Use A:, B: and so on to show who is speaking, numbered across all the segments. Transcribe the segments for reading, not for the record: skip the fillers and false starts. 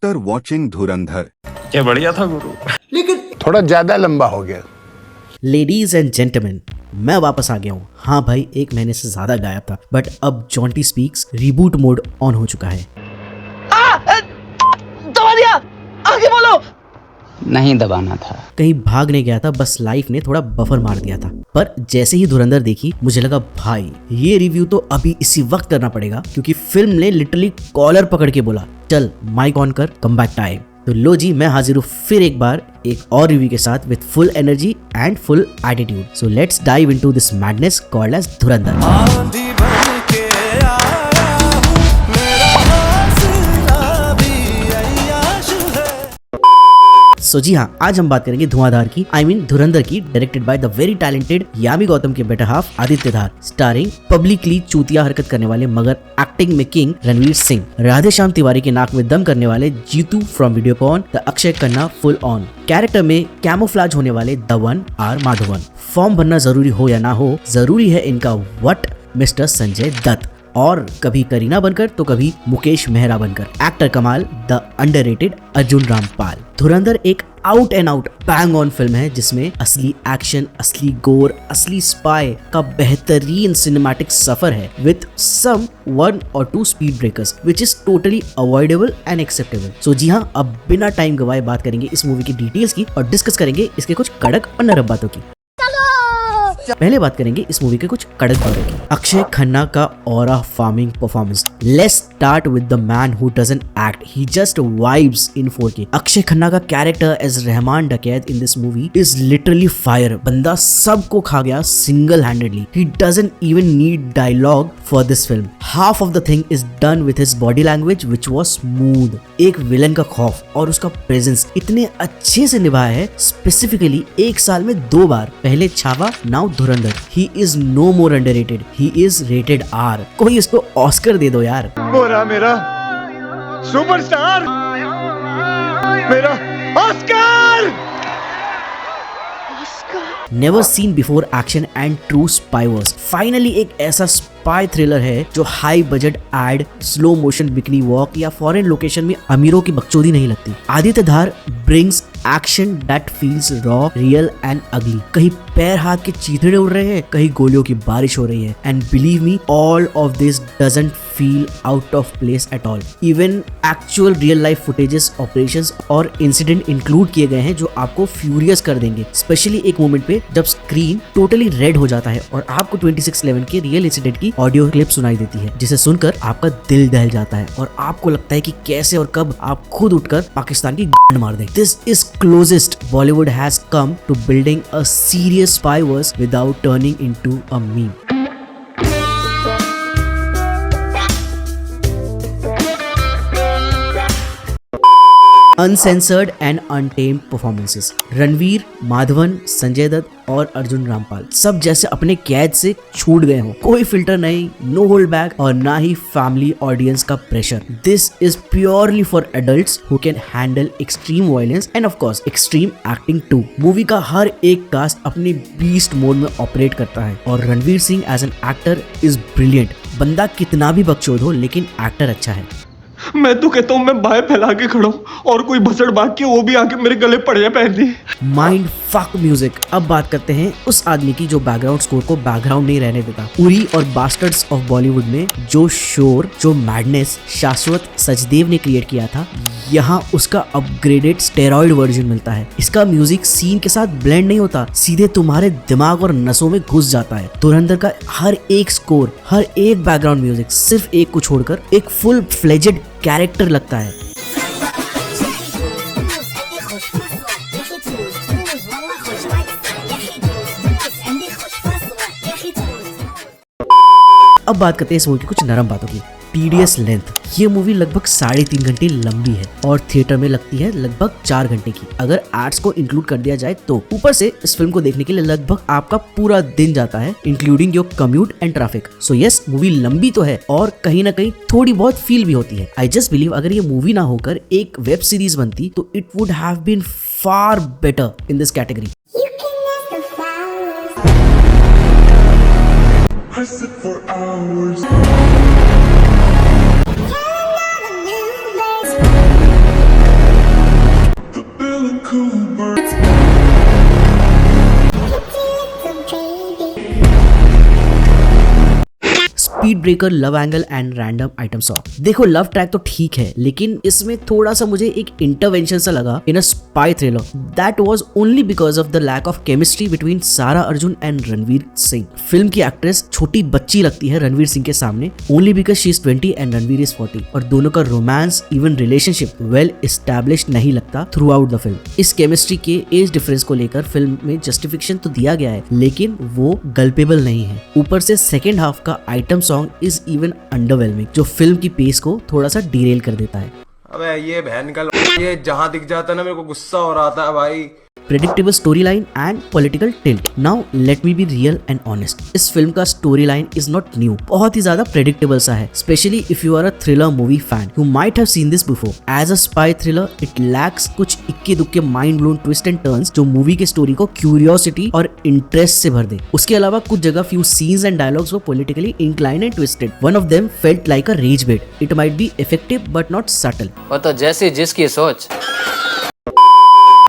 A: After watching धुरंधर।
B: क्या बढ़िया था गुरु,
C: लेकिन थोड़ा ज्यादा लंबा हो गया।
D: लेडीज एंड जेंटलमैन, मैं वापस आ गया हूँ। हाँ भाई, 1 महीने से ज्यादा गायब था, बट अब Jonty speaks reboot mode on हो चुका है।
E: दबा दिया, आगे बोलो।
F: नहीं दबाना था।
D: कहीं भाग नहीं गया था, बस लाइफ ने थोड़ा बफर मार दिया था। पर जैसे ही धुरंधर देखी, मुझे लगा भाई ये रिव्यू तो अभी इसी वक्त करना पड़ेगा, क्योंकि फिल्म ने लिटरली कॉलर पकड़ के बोला चल माइक ऑन कर, कम बैक टाइम। तो लो जी, मैं हाजिर हूँ फिर एक बार एक और रिव्यू के साथ with full energy and full attitude. So let's dive into this madness called as Dhurandhar. So जी हाँ, आज हम बात करेंगे धुआंधार की, धुरंधर की, directed by the very talented Yami Gautam के better half Aditya Dhar, starring publicly चूतिया हरकत करने वाले मगर एक्टिंग में किंग रणवीर सिंह, राधेश्याम तिवारी के नाक में दम करने वाले Jitu from Videocon, the Akshaye Khanna full on, character में कैमोफ्लाज होने वाले the one R Madhavan. Form भरना जरूरी हो या ना हो, जरूरी है इनका वट मिस्टर संजय दत्त, और कभी करीना बनकर तो कभी मुकेश मेहरा बनकर। एक्टर कमाल द अंडररेटेड अर्जुन रामपाल। धुरंधर एक out and out bang on film है, जिसमें असली एक्शन, असली गोर, असली स्पाई का बेहतरीन सिनेमैटिक सफर है विद सम 1 और 2 speed breakers which is totally avoidable and acceptable. So जी हाँ, अब बिना टाइम गवाए बात करेंगे इस मूवी की डिटेल्स की और डिस्कस करेंगे इसके कुछ कड़क और नरम बातों की। पहले बात करेंगे इस मूवी के कुछ कड़क बातों की। अक्षय खन्ना का aura farming performance. Let's start with the man who doesn't act, he just vibes in 4K। Akshaye Khanna का character as Rehman Dakait in this movie is literally fire. बंदा सबको खा गया single handedly. He doesn't even need dialogue for this film. Half of the thing is done with his body language which was smooth. एक villain का खौफ और उसका presence इतने अच्छे से निभाया है, स्पेसिफिकली 1 साल में 2 बार, पहले Chhaava now Dhurandhar. He is no more underrated. He is rated R. कोई इसको ऑस्कर दे दो यार।
C: बोरा मेरा सुपरस्टार, मेरा Oscar.
D: Never seen before action and true spy verse. Finally एक ऐसा स्पाई थ्रिलर है जो high budget ad, slow motion bikini walk या फॉरेन लोकेशन में अमीरों की बकचोदी नहीं लगती। Aditya Dhar brings action that feels raw, real and ugly. कहीं पैर हाथ के चीथड़े उड़ रहे हैं, कहीं गोलियों की बारिश हो रही है, and believe me all of this doesn't feel out of place at all. Even actual real life footages, operations और इंसिडेंट इंक्लूड किए गए हैं जो आपको फ्यूरियस कर देंगे। स्पेशली एक मोमेंट पे जब स्क्रीन टोटली रेड हो जाता है और आपको 2611 के रियल इंसिडेंट की ऑडियो क्लिप सुनाई देती है, जिसे सुनकर आपका दिल दहल जाता है और आपको लगता है कि कैसे और कब आप खुद उठकर पाकिस्तान की गांड मार दें। This is closest Bollywood has come to building a serious spy verse without turning into a meme. Uncensored and untamed performances. Ranveer, Madhavan, Sanjay Dutt और अर्जुन रामपाल सब जैसे अपने कैद से छूट गए हो। कोई फिल्टर नहीं, नो होल्ड बैक और ना ही फैमिली ऑडियंस का pressure. This is purely for adults who can handle extreme violence and of course extreme acting too. Movie का हर एक कास्ट अपने बीस्ट मोड में ऑपरेट करता है और Ranveer Singh as an actor is brilliant. बंदा कितना भी बकचोद हो, लेकिन एक्टर अच्छा है।
B: मैं तो कहता हूँ मैं बाएं फैला के खड़ा हूँ और कोई भसड़ भाग के वो भी आके मेरे गले पड़ जाए पहन दी।
D: Mind fuck music. अब बात करते हैं उस आदमी की जो बैकग्राउंड स्कोर को बैकग्राउंड नहीं रहने देता। उरी और बास्टर्ड्स ऑफ बॉलीवुड में जो शोर, जो मैडनेस शाश्वत सचदेव ने क्रिएट किया था, यहाँ उसका अपग्रेडेड स्टेरॉइड वर्जन मिलता है। इसका म्यूजिक सीन के साथ ब्लेंड नहीं होता, सीधे तुम्हारे दिमाग और नसों में घुस जाता है। धुरंधर का हर एक स्कोर, हर एक बैकग्राउंड म्यूजिक सिर्फ एक को छोड़कर एक फुल फ्लेजेड कैरेक्टर लगता है। अब बात करते हैं इस मूवी की कुछ नरम बातों की। Tedious length. ये मूवी लगभग 3.5 घंटे लंबी है और थिएटर में लगती है लगभग 4 घंटे की, अगर एड्स को इंक्लूड कर दिया जाए तो। ऊपर से इस फिल्म को देखने के लिए लगभग आपका पूरा दिन जाता है, including your commute and traffic. So yes, movie लंबी तो है और कहीं ना कहीं थोड़ी बहुत फील भी होती है। आई जस्ट बिलीव अगर ये मूवी ना होकर एक वेब सीरीज बनती तो it would have been far better in this category. Breaker, love angle and random item song. देखो लव ट्रैक तो ठीक है, लेकिन इसमें थोड़ा सा मुझे एक इंटरवेंशन सा लगा in a spy thriller. That was only because of the lack of chemistry between Sara Arjun and Ranveer Singh. Film की एक्ट्रेस छोटी बच्ची लगती है रणवीर सिंह के सामने, only because she is 20 and Ranveer is 40, और दोनों का romance even relationship well established नहीं लगता थ्रू आउट द फिल्म। इस केमिस्ट्री के एज डिफरेंस को लेकर फिल्म में जस्टिफिकेशन तो दिया गया है, लेकिन वो गल्पेबल नहीं है। ऊपर से सेकेंड हाफ का item song is even underwhelming, जो फिल्म की पेस को थोड़ा सा डिरेल कर देता है।
A: अबे ये बहन का ये जहाँ दिख जाता है ना, मेरे को गुस्सा हो रहा था भाई।
D: Predictable story line and political tilt. Now let me be real and honest, इस फिल्म का story line is not new, बहुत ही ज्यादा प्रेडिक्टेबल सा है, specially if you are a thriller movie fan you might have seen this before. As a spy thriller it lacks कुछ इक्के दुक्के mind blown twist and turns जो movie के स्टोरी को क्यूरियोसिटी और इंटरेस्ट से भर दे। उसके अलावा कुछ जगह फ्यू सीन्स एंड डायलॉग्स वो politically inclined and twisted. One of them felt like a rage bait. It might be effective but not subtle.
F: वो तो जैसी जिसकी सोच।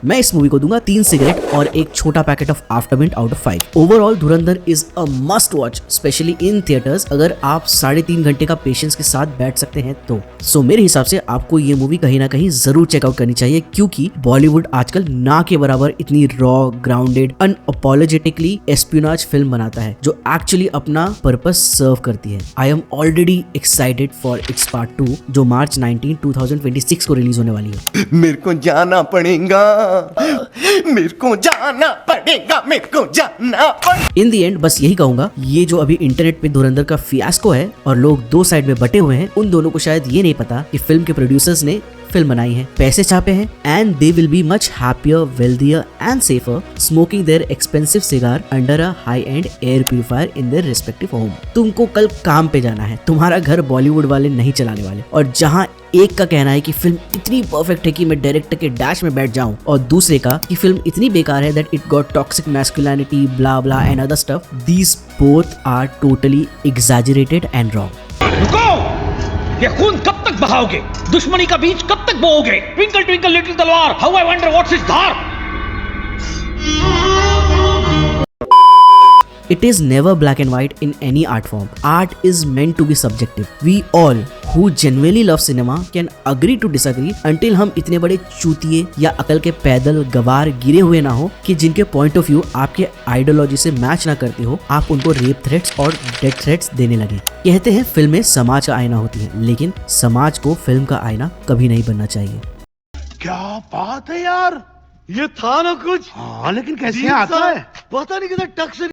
D: मैं इस मूवी को दूंगा 3 सिगरेट और एक छोटा packet of aftermint out of 5। Overall Dhurandhar is a must watch, specially in theatres, अगर आप 3.5 घंटे का पेशेंस के साथ बैठ सकते हैं तो। सो मेरे हिसाब से आपको ये मूवी कहीं ना कहीं जरूर चेकआउट करनी चाहिए, क्योंकि बॉलीवुड आजकल ना के बराबर इतनी raw, grounded, unapologetically espionage film बनाता है जो एक्चुअली अपना पर्पस सर्व करती है। I am already excited for its part 2 जो मार्च 19, 2026 को रिलीज होने वाली है।
G: मेरे को जाना पड़ेगा, मेरे को जाना पड़ेगा, मेरे को जाना पड़ेगा।
D: इन दी एंड बस यही कहूंगा, ये जो अभी इंटरनेट पे धुरंधर का फियास्को है और लोग 2 साइड में बटे हुए हैं, उन दोनों को शायद ये नहीं पता कि फिल्म के प्रोड्यूसर्स ने फिल्म बनाई है, पैसे छापे हैं, and they will be much happier, wealthier and safer smoking their expensive cigar under a high end air purifier in their respective home. तुमको कल काम पे जाना है, तुम्हारा घर बॉलीवुड वाले नहीं चलाने वाले। और जहां एक का कहना है कि फिल्म इतनी परफेक्ट है कि मैं डायरेक्टर के डैश में बैठ जाऊं, और दूसरे का कि फिल्म इतनी बेकार है that it got toxic masculinity blah blah and other stuff, these both are totally exaggerated and wrong.
E: रुको! ये खून कब तक बहाओगे? दुश्मनी का बीज कब तक बोओगे? ट्विंकल ट्विंकल लिटिल तलवार, how I wonder what's it's Dhar?
D: It is never black and white in any art form. Art is meant to be subjective. We all who genuinely love cinema can agree to disagree until हम इतने बड़े चूतिए या अकल के पैदल गवार गिरे हुए ना हो कि जिनके पॉइंट ऑफ व्यू आपके आइडियोलॉजी से मैच ना करती हो, आप उनको रेप थ्रेट्स और डेथ थ्रेट्स देने लगे। कहते हैं फिल्में समाज का आईना होती है, लेकिन समाज को फिल्म का आईना कभी नहीं बनना चाहिए।
C: क्या बात है यार, ये था ना कुछ। हाँ लेकिन कैसे आता है पता नहीं, किधर टक से।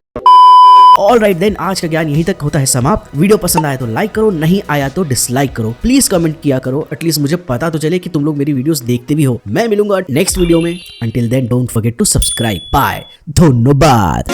D: ऑलराइट देन, आज का ज्ञान यहीं तक होता है समाप्त। वीडियो पसंद आया तो लाइक करो, नहीं आया तो डिसलाइक करो। प्लीज कमेंट किया करो, एटलीस्ट मुझे पता तो चले कि तुम लोग मेरी वीडियोस देखते भी हो। मैं मिलूंगा नेक्स्ट वीडियो में। Until then don't forget to subscribe. Bye, धन्यवाद।